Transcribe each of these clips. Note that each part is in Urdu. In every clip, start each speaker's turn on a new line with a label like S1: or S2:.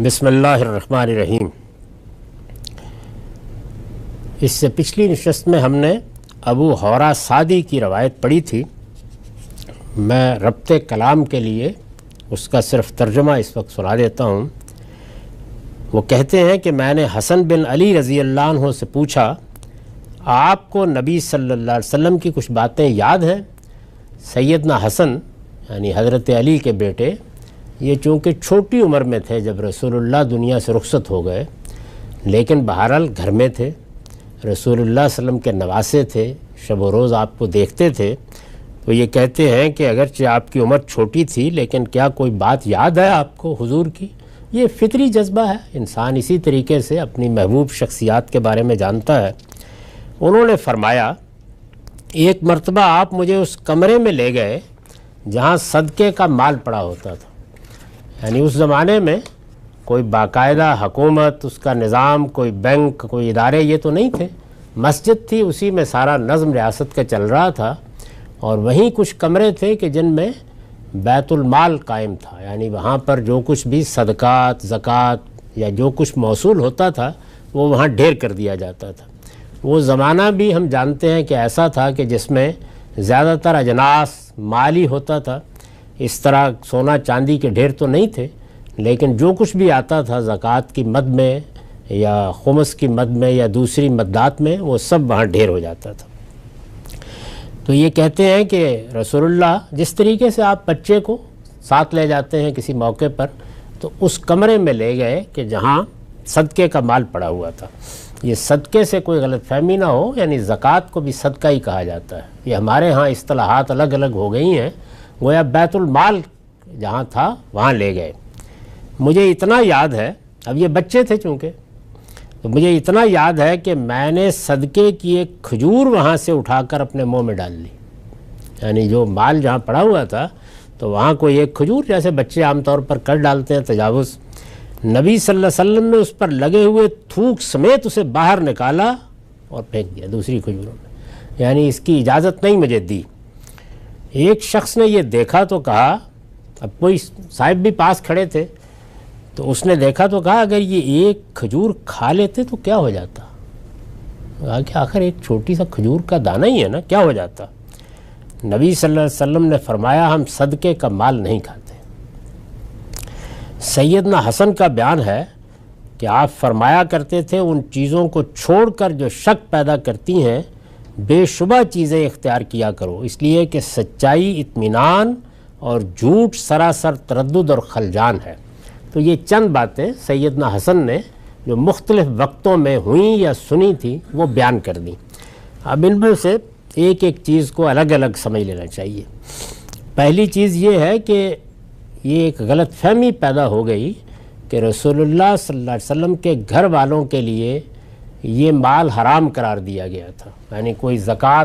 S1: بسم اللہ الرحمن الرحیم۔ اس سے پچھلی نشست میں ہم نے ابو حورہ سعدی کی روایت پڑھی تھی۔ میں ربط کلام کے لیے اس کا صرف ترجمہ اس وقت سنا دیتا ہوں۔ وہ کہتے ہیں کہ میں نے حسن بن علی رضی اللہ عنہ سے پوچھا، آپ کو نبی صلی اللہ علیہ وسلم کی کچھ باتیں یاد ہیں؟ سیدنا حسن یعنی حضرت علی کے بیٹے، یہ چونکہ چھوٹی عمر میں تھے جب رسول اللہ دنیا سے رخصت ہو گئے، لیکن بہرحال گھر میں تھے، رسول اللہ صلی اللہ علیہ وسلم کے نواسے تھے، شب و روز آپ کو دیکھتے تھے۔ تو یہ کہتے ہیں کہ اگرچہ آپ کی عمر چھوٹی تھی لیکن کیا کوئی بات یاد ہے آپ کو حضور کی؟ یہ فطری جذبہ ہے، انسان اسی طریقے سے اپنی محبوب شخصیات کے بارے میں جانتا ہے۔ انہوں نے فرمایا، ایک مرتبہ آپ مجھے اس کمرے میں لے گئے جہاں صدقے کا مال پڑا ہوتا تھا۔ یعنی اس زمانے میں کوئی باقاعدہ حکومت، اس کا نظام، کوئی بینک، کوئی ادارے یہ تو نہیں تھے، مسجد تھی، اسی میں سارا نظم ریاست کا چل رہا تھا، اور وہیں کچھ کمرے تھے کہ جن میں بیت المال قائم تھا، یعنی وہاں پر جو کچھ بھی صدقات، زکوٰۃ یا جو کچھ موصول ہوتا تھا وہ وہاں ڈھیر کر دیا جاتا تھا۔ وہ زمانہ بھی ہم جانتے ہیں کہ ایسا تھا کہ جس میں زیادہ تر اجناس مالی ہوتا تھا، اس طرح سونا چاندی کے ڈھیر تو نہیں تھے، لیکن جو کچھ بھی آتا تھا زکوٰۃ کی مد میں یا خمس کی مد میں یا دوسری مدات میں، وہ سب وہاں ڈھیر ہو جاتا تھا۔ تو یہ کہتے ہیں کہ رسول اللہ جس طریقے سے آپ بچے کو ساتھ لے جاتے ہیں کسی موقع پر، تو اس کمرے میں لے گئے کہ جہاں صدقے کا مال پڑا ہوا تھا۔ یہ صدقے سے کوئی غلط فہمی نہ ہو، یعنی زکوٰۃ کو بھی صدقہ ہی کہا جاتا ہے۔ یہ ہمارے ہاں اصطلاحات الگ الگ ہو گئی ہیں، گویا بیت المال جہاں تھا وہاں لے گئے۔ مجھے اتنا یاد ہے، اب یہ بچے تھے چونکہ، تو مجھے اتنا یاد ہے کہ میں نے صدقے کی ایک کھجور وہاں سے اٹھا کر اپنے منہ میں ڈال لی۔ یعنی جو مال جہاں پڑا ہوا تھا تو وہاں کوئی ایک کھجور، جیسے بچے عام طور پر کر ڈالتے ہیں تجاوز، نبی صلی اللہ علیہ وسلم نے اس پر لگے ہوئے تھوک سمیت اسے باہر نکالا اور پھینک دیا دوسری کھجوروں میں، یعنی اس کی اجازت نہیں مجھے دی۔ ایک شخص نے یہ دیکھا تو کہا، اب کوئی صاحب بھی پاس کھڑے تھے، تو اس نے دیکھا تو کہا اگر یہ ایک کھجور کھا لیتے تو کیا ہو جاتا؟ کہا کہ آخر ایک چھوٹی سا کھجور کا دانہ ہی ہے نا، کیا ہو جاتا؟ نبی صلی اللہ علیہ وسلم نے فرمایا، ہم صدقے کا مال نہیں کھاتے۔ سیدنا حسن کا بیان ہے کہ آپ فرمایا کرتے تھے، ان چیزوں کو چھوڑ کر جو شک پیدا کرتی ہیں بے شبہ چیزیں اختیار کیا کرو، اس لیے کہ سچائی اطمینان اور جھوٹ سراسر تردد اور خلجان ہے۔ تو یہ چند باتیں سیدنا حسن نے جو مختلف وقتوں میں ہوئیں یا سنی تھی وہ بیان کر دیں۔ اب ان میں سے ایک ایک چیز کو الگ الگ سمجھ لینا چاہیے۔ پہلی چیز یہ ہے کہ یہ ایک غلط فہمی پیدا ہو گئی کہ رسول اللہ صلی اللہ علیہ وسلم کے گھر والوں کے لیے یہ مال حرام قرار دیا گیا تھا، یعنی کوئی زکوٰۃ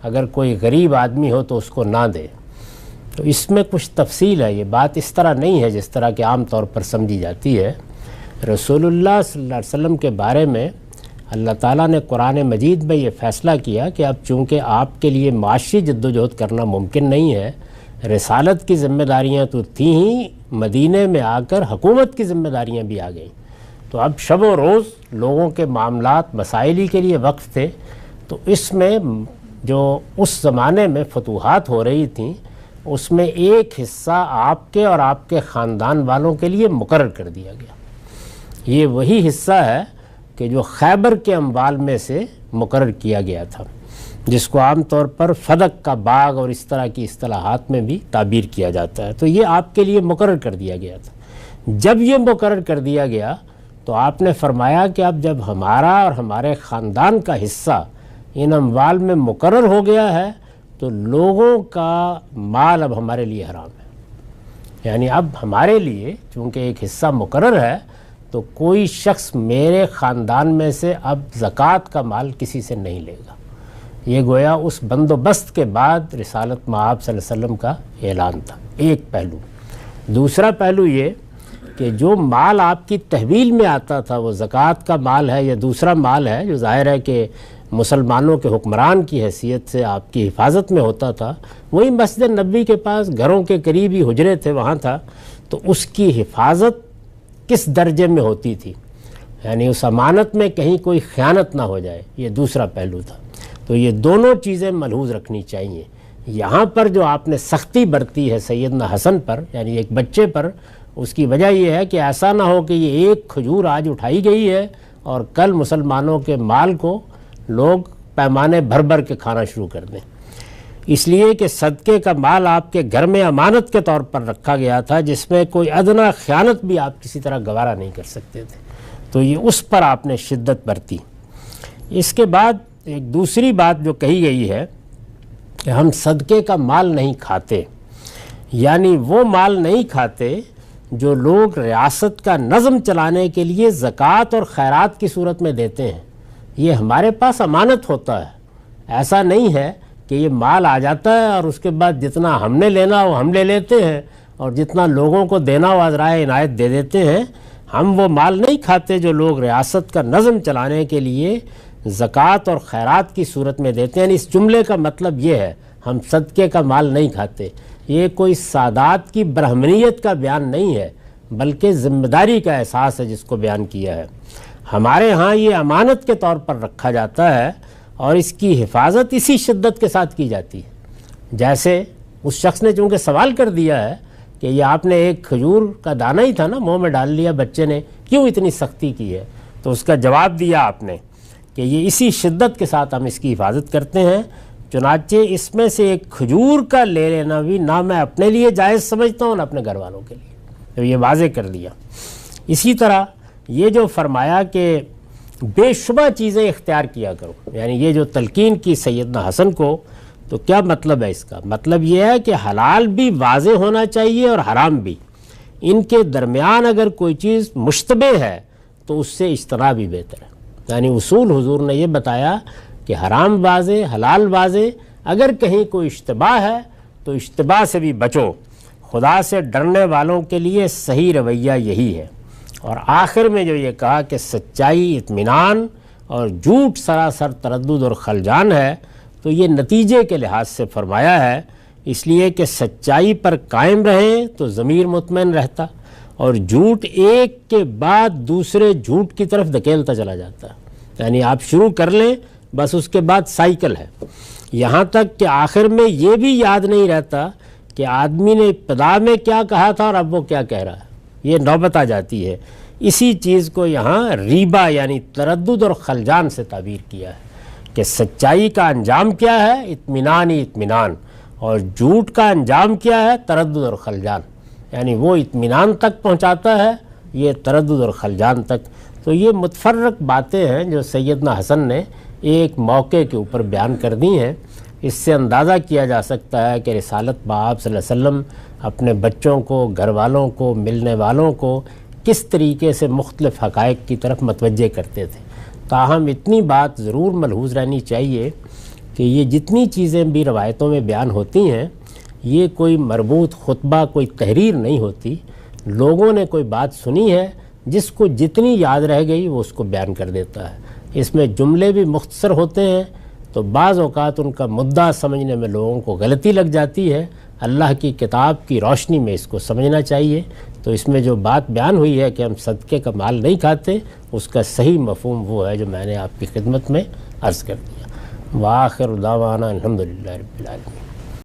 S1: اگر کوئی غریب آدمی ہو تو اس کو نہ دے۔ تو اس میں کچھ تفصیل ہے، یہ بات اس طرح نہیں ہے جس طرح کہ عام طور پر سمجھی جاتی ہے۔ رسول اللہ صلی اللہ علیہ وسلم کے بارے میں اللہ تعالیٰ نے قرآن مجید میں یہ فیصلہ کیا کہ اب چونکہ آپ کے لیے معاشی جد و جہد کرنا ممکن نہیں ہے، رسالت کی ذمہ داریاں تو تھیں ہی، مدینے میں آ کر حکومت کی ذمہ داریاں بھی آ گئیں، تو اب شب و روز لوگوں کے معاملات مسائلی کے لیے وقف تھے۔ تو اس میں جو اس زمانے میں فتوحات ہو رہی تھیں، اس میں ایک حصہ آپ کے اور آپ کے خاندان والوں کے لیے مقرر کر دیا گیا۔ یہ وہی حصہ ہے کہ جو خیبر کے اموال میں سے مقرر کیا گیا تھا، جس کو عام طور پر فدق کا باغ اور اس طرح کی اصطلاحات میں بھی تعبیر کیا جاتا ہے۔ تو یہ آپ کے لیے مقرر کر دیا گیا تھا۔ جب یہ مقرر کر دیا گیا تو آپ نے فرمایا کہ اب جب ہمارا اور ہمارے خاندان کا حصہ ان اموال میں مقرر ہو گیا ہے تو لوگوں کا مال اب ہمارے لیے حرام ہے۔ یعنی اب ہمارے لیے چونکہ ایک حصہ مقرر ہے تو کوئی شخص میرے خاندان میں سے اب زکوٰۃ کا مال کسی سے نہیں لے گا۔ یہ گویا اس بندوبست کے بعد رسالت مآب صلی اللہ علیہ وسلم کا اعلان تھا، ایک پہلو۔ دوسرا پہلو یہ کہ جو مال آپ کی تحویل میں آتا تھا وہ زکوٰۃ کا مال ہے یا دوسرا مال ہے جو ظاہر ہے کہ مسلمانوں کے حکمران کی حیثیت سے آپ کی حفاظت میں ہوتا تھا، وہی مسجد نبوی کے پاس گھروں کے قریب ہی حجرے تھے وہاں تھا، تو اس کی حفاظت کس درجے میں ہوتی تھی، یعنی اس امانت میں کہیں کوئی خیانت نہ ہو جائے، یہ دوسرا پہلو تھا۔ تو یہ دونوں چیزیں ملحوظ رکھنی چاہیے۔ یہاں پر جو آپ نے سختی برتی ہے سیدنا حسن پر، یعنی ایک بچے پر، اس کی وجہ یہ ہے کہ ایسا نہ ہو کہ یہ ایک کھجور آج اٹھائی گئی ہے اور کل مسلمانوں کے مال کو لوگ پیمانے بھر بھر کے کھانا شروع کر دیں۔ اس لیے کہ صدقے کا مال آپ کے گھر میں امانت کے طور پر رکھا گیا تھا، جس میں کوئی ادنا خیانت بھی آپ کسی طرح گوارا نہیں کر سکتے تھے، تو یہ اس پر آپ نے شدت برتی۔ اس کے بعد ایک دوسری بات جو کہی گئی ہے کہ ہم صدقے کا مال نہیں کھاتے، یعنی وہ مال نہیں کھاتے جو لوگ ریاست کا نظم چلانے کے لیے زکوٰۃ اور خیرات کی صورت میں دیتے ہیں۔ یہ ہمارے پاس امانت ہوتا ہے، ایسا نہیں ہے کہ یہ مال آ جاتا ہے اور اس کے بعد جتنا ہم نے لینا وہ ہم لے لیتے ہیں اور جتنا لوگوں کو دینا وہ عذرائے عنایت دے دیتے ہیں۔ ہم وہ مال نہیں کھاتے جو لوگ ریاست کا نظم چلانے کے لیے زکوٰۃ اور خیرات کی صورت میں دیتے ہیں۔ یعنی اس جملے کا مطلب یہ ہے ہم صدقے کا مال نہیں کھاتے۔ یہ کوئی سادات کی برہمنیت کا بیان نہیں ہے، بلکہ ذمہ داری کا احساس ہے جس کو بیان کیا ہے۔ ہمارے ہاں یہ امانت کے طور پر رکھا جاتا ہے اور اس کی حفاظت اسی شدت کے ساتھ کی جاتی ہے۔ جیسے اس شخص نے چونکہ سوال کر دیا ہے کہ یہ آپ نے ایک کھجور کا دانہ ہی تھا نا، منہ میں ڈال لیا بچے نے، کیوں اتنی سختی کی ہے؟ تو اس کا جواب دیا آپ نے کہ یہ اسی شدت کے ساتھ ہم اس کی حفاظت کرتے ہیں، چنانچہ اس میں سے ایک کھجور کا لے لینا بھی نہ میں اپنے لیے جائز سمجھتا ہوں نہ اپنے گھر والوں کے لیے، تو یہ واضح کر دیا۔ اسی طرح یہ جو فرمایا کہ بے شبہ چیزیں اختیار کیا کرو، یعنی یہ جو تلقین کی سیدنا حسن کو، تو کیا مطلب ہے اس کا؟ مطلب یہ ہے کہ حلال بھی واضح ہونا چاہیے اور حرام بھی، ان کے درمیان اگر کوئی چیز مشتبہ ہے تو اس سے اجتناب بھی بہتر ہے۔ یعنی اصول حضور نے یہ بتایا کہ حرام واضح، حلال واضح، اگر کہیں کوئی اشتباہ ہے تو اشتباہ سے بھی بچو۔ خدا سے ڈرنے والوں کے لیے صحیح رویہ یہی ہے۔ اور آخر میں جو یہ کہا کہ سچائی اطمینان اور جھوٹ سراسر تردد اور خلجان ہے، تو یہ نتیجے کے لحاظ سے فرمایا ہے، اس لیے کہ سچائی پر قائم رہیں تو ضمیر مطمئن رہتا، اور جھوٹ ایک کے بعد دوسرے جھوٹ کی طرف دھکیلتا چلا جاتا ہے۔ یعنی آپ شروع کر لیں، بس اس کے بعد سائیکل ہے، یہاں تک کہ آخر میں یہ بھی یاد نہیں رہتا کہ آدمی نے ابتدا میں کیا کہا تھا اور اب وہ کیا کہہ رہا ہے، یہ نوبت آ جاتی ہے۔ اسی چیز کو یہاں ریبہ یعنی تردد اور خلجان سے تعبیر کیا ہے کہ سچائی کا انجام کیا ہے؟ اطمینان ہی اطمینان، اور جھوٹ کا انجام کیا ہے؟ تردد اور خلجان، یعنی وہ اطمینان تک پہنچاتا ہے، یہ تردد اور خلجان تک۔ تو یہ متفرق باتیں ہیں جو سیدنا حسن نے ایک موقع کے اوپر بیان کر دی ہیں۔ اس سے اندازہ کیا جا سکتا ہے کہ رسالت بآب صلی اللہ علیہ وسلم اپنے بچوں کو، گھر والوں کو، ملنے والوں کو کس طریقے سے مختلف حقائق کی طرف متوجہ کرتے تھے۔ تاہم اتنی بات ضرور ملحوظ رہنی چاہیے کہ یہ جتنی چیزیں بھی روایتوں میں بیان ہوتی ہیں، یہ کوئی مربوط خطبہ، کوئی تحریر نہیں ہوتی۔ لوگوں نے کوئی بات سنی ہے، جس کو جتنی یاد رہ گئی وہ اس کو بیان کر دیتا ہے۔ اس میں جملے بھی مختصر ہوتے ہیں، تو بعض اوقات ان کا مدعا سمجھنے میں لوگوں کو غلطی لگ جاتی ہے۔ اللہ کی کتاب کی روشنی میں اس کو سمجھنا چاہیے۔ تو اس میں جو بات بیان ہوئی ہے کہ ہم صدقے کا مال نہیں کھاتے، اس کا صحیح مفہوم وہ ہے جو میں نے آپ کی خدمت میں عرض کر دیا۔ وآخر دعوانا الحمدللہ رب العالمین۔